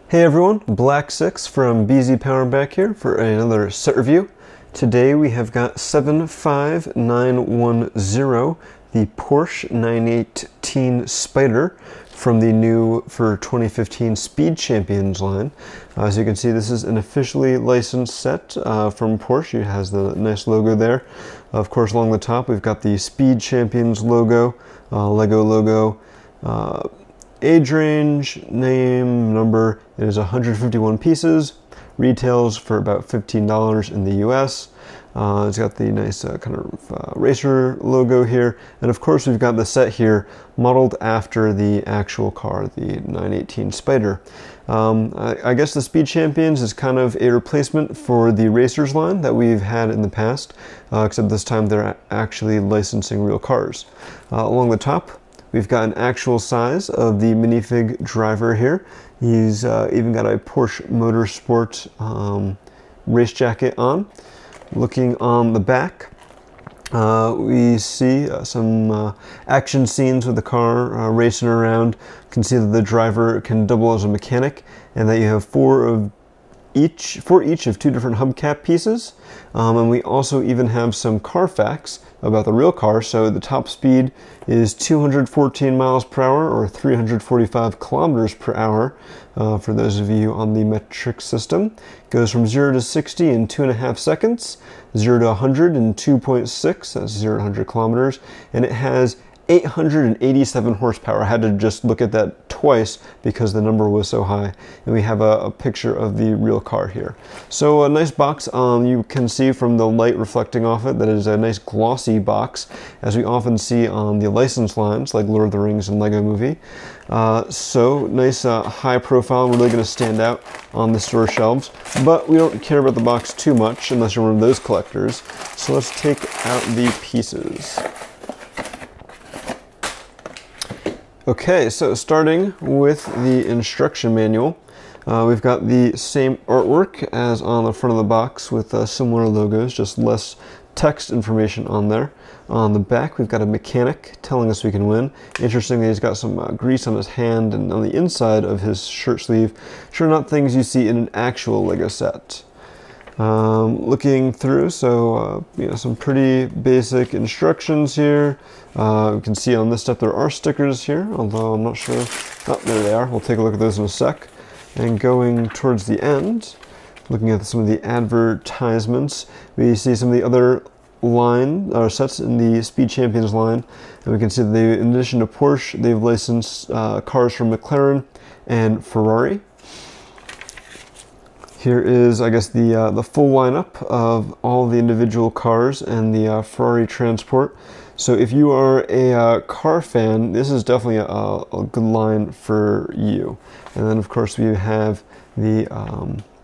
Hey everyone, Black 6 from BZPower back here for another set review. Today we have got 75910, the Porsche 918 Spyder from the new for 2015 Speed Champions line. As you can see, this is an officially licensed set from Porsche. It has the nice logo there. Of course, along the top we've got the Speed Champions logo, Lego logo, age range, name, number. It is 151 pieces, retails for about $15 in the US. It's got the nice racer logo here, and of course we've got the set here modeled after the actual car, the 918 Spyder. I guess the Speed Champions is kind of a replacement for the Racers line that we've had in the past, except this time they're actually licensing real cars. Along the top, we've got an actual size of the minifig driver here. He's even got a Porsche Motorsport race jacket on. Looking on the back, we see some action scenes with the car racing around. You can see that the driver can double as a mechanic, and that you have four each of two different hubcap pieces. And we also even have some car facts about the real car. So the top speed is 214 miles per hour, or 345 kilometers per hour, for those of you on the metric system. It goes from 0 to 60 in 2.5 seconds, 0 to 100 in 2.6, that's 0 to 100 kilometers, and it has 887 horsepower. I had to just look at that twice because the number was so high. And we have a picture of the real car here. So a nice box. You can see from the light reflecting off it that it is a nice glossy box, as we often see on the licensed lines like Lord of the Rings and Lego Movie. So nice high profile, really going to stand out on the store shelves. But we don't care about the box too much unless you're one of those collectors. So let's take out the pieces. Okay, so starting with the instruction manual, we've got the same artwork as on the front of the box with similar logos, just less text information on there. On the back, we've got a mechanic telling us we can win. Interestingly, he's got some grease on his hand and on the inside of his shirt sleeve. Sure, not things you see in an actual Lego set. Looking through, so some pretty basic instructions here. You can see on this step there are stickers here, although I'm not sure. Oh, there they are. We'll take a look at those in a sec. And going towards the end, looking at some of the advertisements, we see some of the other sets in the Speed Champions line, and we can see that they, in addition to Porsche, they've licensed cars from McLaren and Ferrari. Here is, I guess, the full lineup of all the individual cars and the Ferrari Transport. So if you are a car fan, this is definitely a good line for you. And then, of course, we have the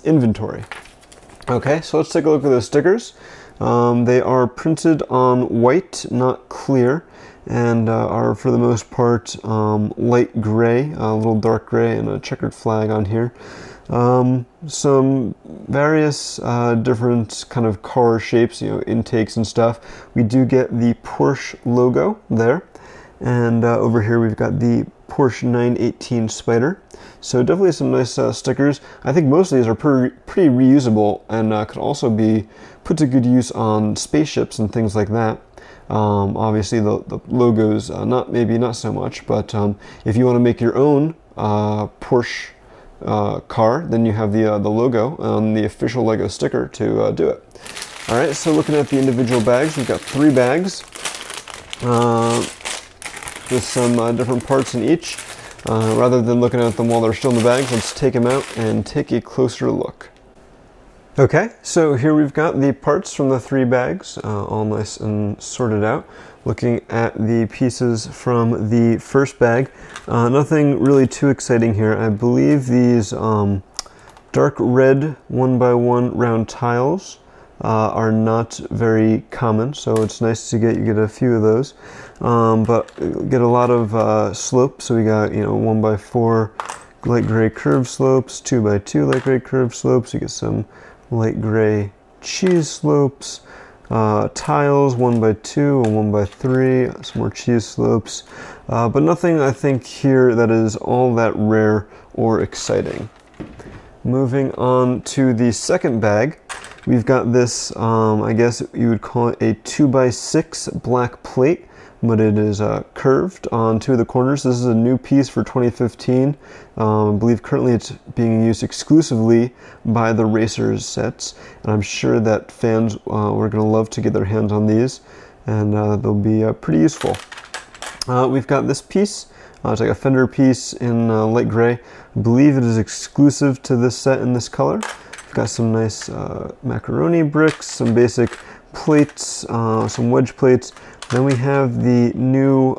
inventory. Okay, so let's take a look at those stickers. They are printed on white, not clear, and are for the most part light gray, a little dark gray, and a checkered flag on here. Some various different kind of car shapes, intakes and stuff. We do get the Porsche logo there, and over here we've got the Porsche 918 Spyder. So definitely some nice stickers. I think most of these are pretty reusable and could also be put to good use on spaceships and things like that. Obviously the logos, maybe not so much, but if you want to make your own Porsche car, then you have the logo on the official Lego sticker to do it. Alright, so looking at the individual bags, we've got 3 bags with some different parts in each. Rather than looking at them while they're still in the bags, let's take them out and take a closer look. Okay, so here we've got the parts from the 3 bags, all nice and sorted out. Looking at the pieces from the first bag, nothing really too exciting here. I believe these dark red 1x1 round tiles are not very common, so it's nice to get a few of those. But get a lot of slope, so we got 1x4 light gray curved slopes, 2x2 light gray curved slopes. You get some light gray cheese slopes, tiles 1x2 and 1x3, some more cheese slopes, but nothing I think here that is all that rare or exciting. Moving on to the second bag, we've got this, I guess you would call it a 2x6 black plate, but it is curved on two of the corners. This is a new piece for 2015. I believe currently it's being used exclusively by the Racers sets, and I'm sure that fans are going to love to get their hands on these, and they'll be pretty useful. We've got this piece. It's like a fender piece in light gray. I believe it is exclusive to this set in this color. We've got some nice macaroni bricks, some basic plates, some wedge plates. Then we have the new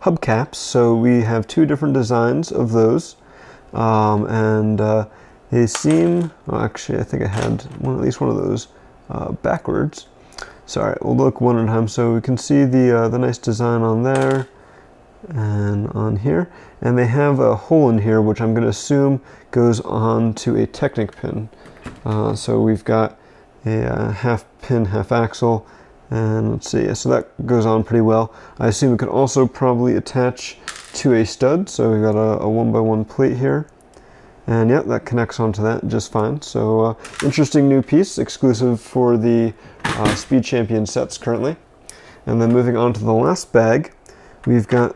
hubcaps. So we have two different designs of those. They seem, well, actually I think I had at least one of those backwards. So all right, we'll look one at a time. So we can see the nice design on there and on here, and they have a hole in here which I'm going to assume goes on to a Technic pin. So we've got a half pin, half axle, and let's see, so that goes on pretty well. I assume it could also probably attach to a stud, so we've got a 1x1 plate here, and yeah, that connects onto that just fine. So interesting new piece, exclusive for the Speed Champion sets currently. And then moving on to the last bag, we've got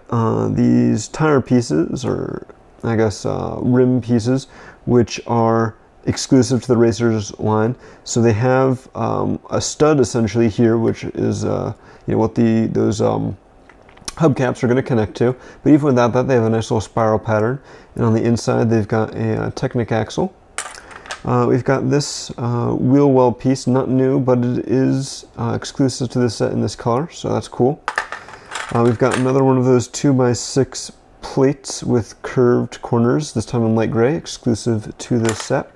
these tire pieces, or I guess rim pieces, which are exclusive to the Racers line. So they have a stud essentially here, which is what those hubcaps are going to connect to. But even without that, they have a nice little spiral pattern. And on the inside, they've got a Technic axle. We've got this wheel well piece, not new, but it is exclusive to this set in this color, so that's cool. We've got another one of those 2x6 plates with curved corners, this time in light gray, exclusive to this set.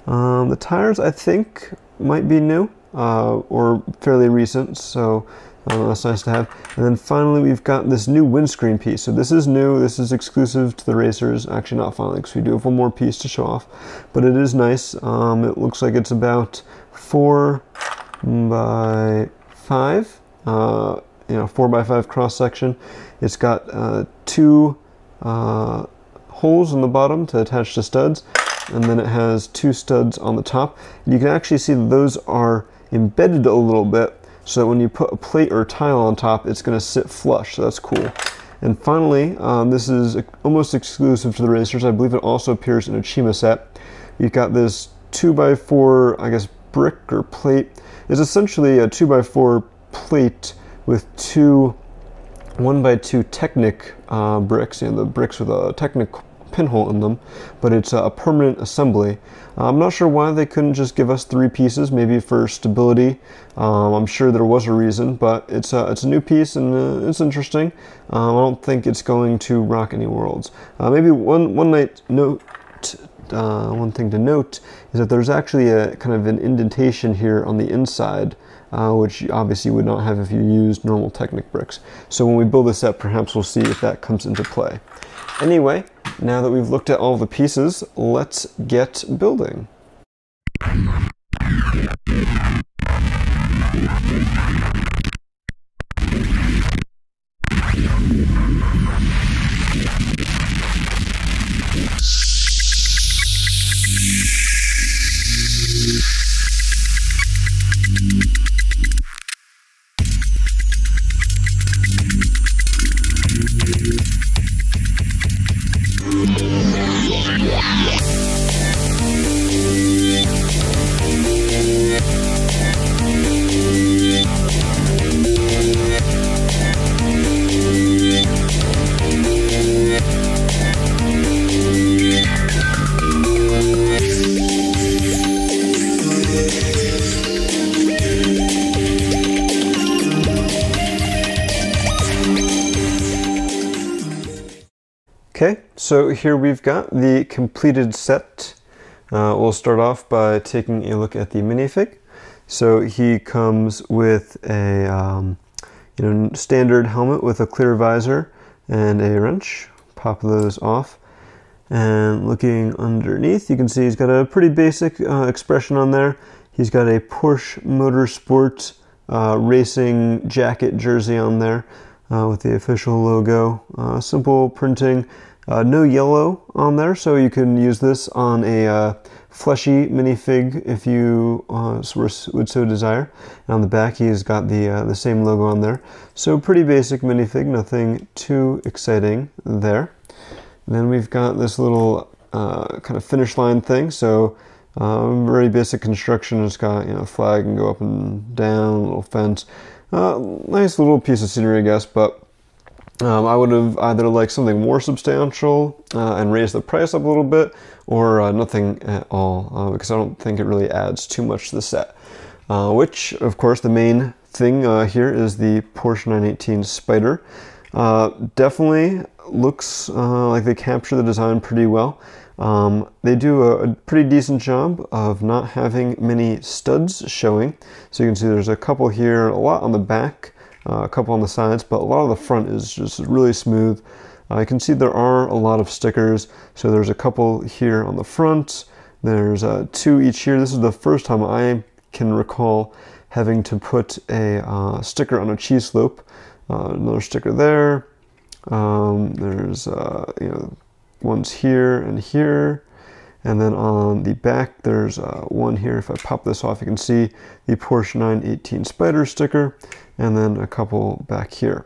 The tires, I think, might be new or fairly recent, so that's nice to have. And then finally, we've got this new windscreen piece. So this is new, this is exclusive to the Racers. Actually, not finally, because we do have one more piece to show off, but it is nice. It looks like it's about 4x5. 4x5 cross section. It's got two holes on the bottom to attach to studs, and then it has two studs on the top. You can actually see that those are embedded a little bit, so that when you put a plate or a tile on top, it's going to sit flush, so that's cool. And finally, this is almost exclusive to the Racers. I believe it also appears in a Chima set. You've got this 2x4, I guess, brick or plate. It's essentially a 2x4 plate with two 1x2 Technic bricks, the bricks with a Technic pinhole in them, but it's a permanent assembly. I'm not sure why they couldn't just give us 3 pieces, maybe for stability. I'm sure there was a reason, but it's a new piece and it's interesting. I don't think it's going to rock any worlds. Maybe one thing to note is that there's actually a kind of an indentation here on the inside, which you obviously would not have if you used normal Technic bricks. So when we build this up, perhaps we'll see if that comes into play. Anyway, now that we've looked at all the pieces, let's get building. Okay, so here we've got the completed set. We'll start off by taking a look at the minifig. So he comes with a standard helmet with a clear visor and a wrench. Pop those off. And looking underneath, you can see he's got a pretty basic expression on there. He's got a Porsche Motorsport racing jacket jersey on there with the official logo. Simple printing. No yellow on there, so you can use this on a fleshy minifig if you would so desire. And on the back, he's got the same logo on there. So pretty basic minifig, nothing too exciting there. And then we've got this little kind of finish line thing. So very basic construction. It's got, you know, flag and go up and down, a little fence. Nice little piece of scenery, I guess, but I would have either liked something more substantial and raised the price up a little bit, or nothing at all, because I don't think it really adds too much to the set. Which, of course, the main thing here is the Porsche 918 Spyder. Definitely looks like they capture the design pretty well. They do a pretty decent job of not having many studs showing. So you can see there's a couple here, a lot on the back, a couple on the sides, but a lot of the front is just really smooth. I can see there are a lot of stickers. So there's a couple here on the front. There's 2 each here. This is the first time I can recall having to put a sticker on a cheese slope. Another sticker there. There's you know, ones here and here. And then on the back, there's one here. If I pop this off, you can see the Porsche 918 Spyder sticker, and then a couple back here.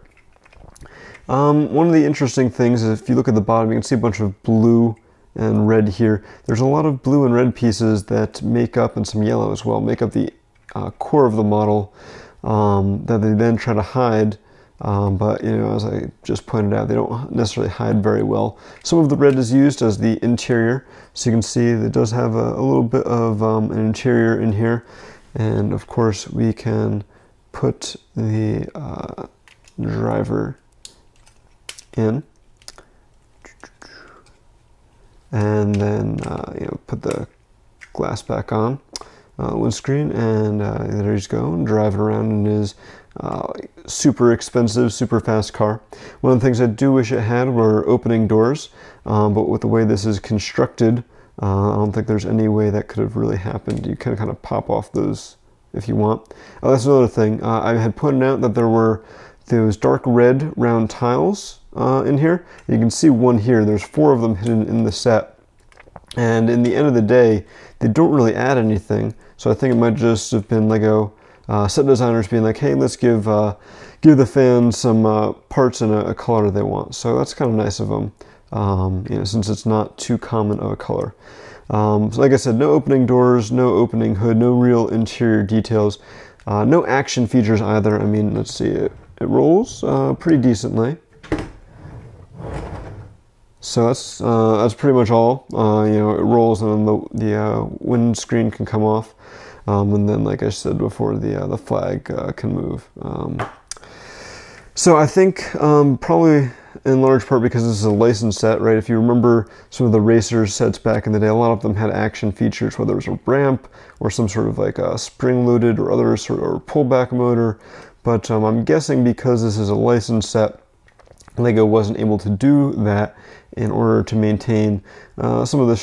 One of the interesting things is if you look at the bottom, you can see a bunch of blue and red here. There's a lot of blue and red pieces that make up, and some yellow as well, make up the core of the model that they then try to hide. But, you know, as I just pointed out, they don't necessarily hide very well. Some of the red is used as the interior, so you can see it does have a little bit of an interior in here. And of course, we can put the driver in, and then you know, put the glass back on windscreen, and there you go, and drive it around in his super expensive, super fast car. One of the things I do wish it had were opening doors, but with the way this is constructed, I don't think there's any way that could have really happened. You can kind of pop off those if you want. That's another thing. I had pointed out that there were those dark red round tiles in here. You can see one here. There's 4 of them hidden in the set. And in the end of the day, they don't really add anything. So I think it might just have been Lego set designers being like, hey, let's give the fans some parts in a color they want. So that's kind of nice of them, you know, since it's not too common of a color. So like I said, no opening doors, no opening hood, no real interior details, no action features either. I mean, let's see, it rolls pretty decently. So that's pretty much all. You know, it rolls, and then the windscreen can come off, and then, like I said before, the flag can move. So I think probably in large part because this is a licensed set, right? If you remember some of the racers sets back in the day, a lot of them had action features, whether it was a ramp or some sort of like a spring-loaded or other sort of pullback motor. But I'm guessing because this is a licensed set, Lego wasn't able to do that in order to maintain some of the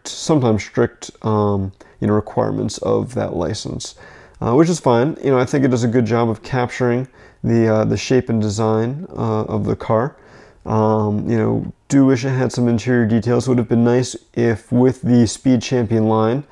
sometimes strict, you know, requirements of that license, which is fine. You know, I think it does a good job of capturing the shape and design of the car. You know, do wish it had some interior details. Would have been nice if with the Speed Champion line,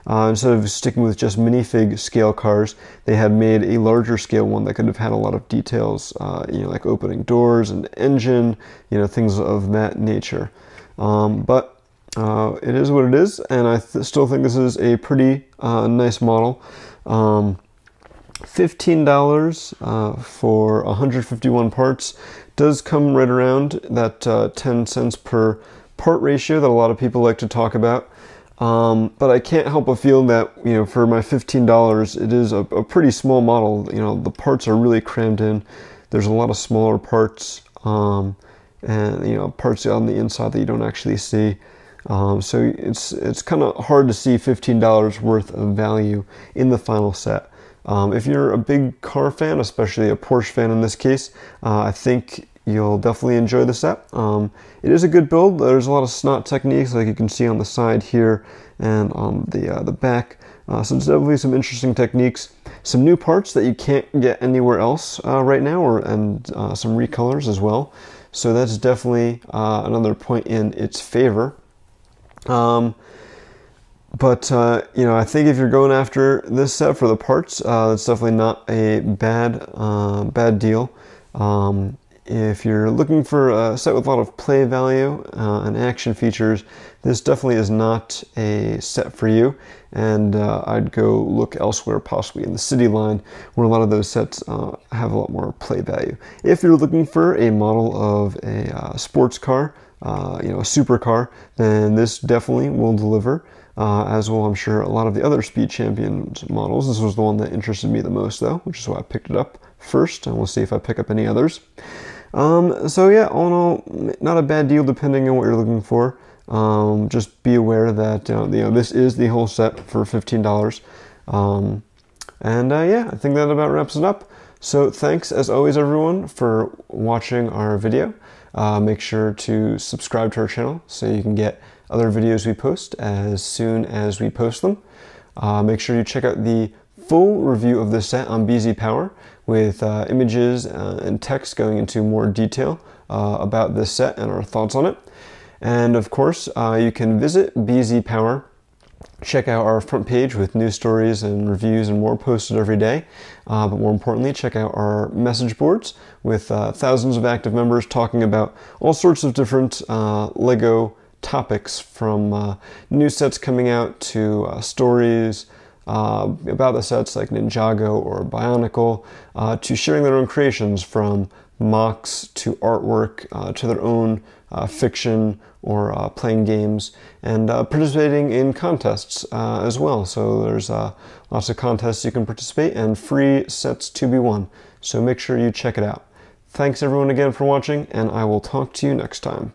instead of sticking with just minifig scale cars, they had made a larger scale one that could have had a lot of details, you know, like opening doors and engine, you know, things of that nature. But it is what it is, and I still think this is a pretty nice model. $15 for 151 parts does come right around that 10 cents per part ratio that a lot of people like to talk about. But I can't help but feel that, you know, for my $15, it is a pretty small model. You know, the parts are really crammed in. There's a lot of smaller parts, and, you know, parts on the inside that you don't actually see. So it's kind of hard to see $15 worth of value in the final set. If you're a big car fan, especially a Porsche fan in this case, I think you'll definitely enjoy the set. It is a good build. There's a lot of snot techniques, like you can see on the side here and on the back. So there's definitely some interesting techniques. Some new parts that you can't get anywhere else right now, and some recolors as well. So that's definitely another point in its favor. But I think if you're going after this set for the parts, it's definitely not a bad deal. If you're looking for a set with a lot of play value and action features, this definitely is not a set for you, and I'd go look elsewhere, possibly in the City line, where a lot of those sets have a lot more play value. If you're looking for a model of a sports car, a supercar, then this definitely will deliver, as will, I'm sure, a lot of the other Speed Champions models. This was the one that interested me the most, though, which is why I picked it up first, and we'll see if I pick up any others. So yeah, all in all, not a bad deal depending on what you're looking for. Just be aware that this is the whole set for $15. Yeah, I think that about wraps it up. So thanks as always, everyone, for watching our video. Make sure to subscribe to our channel so you can get other videos we post as soon as we post them. Make sure you check out the full review of this set on BZPower with images and text going into more detail about this set and our thoughts on it. And of course, you can visit BZPower, check out our front page with news stories and reviews and more posted every day. But more importantly, check out our message boards with thousands of active members talking about all sorts of different LEGO topics, from new sets coming out to stories about the sets like Ninjago or Bionicle, to sharing their own creations, from mocks to artwork to their own fiction or playing games, and participating in contests as well. So there's lots of contests you can participate and free sets to be won. So make sure you check it out. Thanks everyone again for watching, and I will talk to you next time.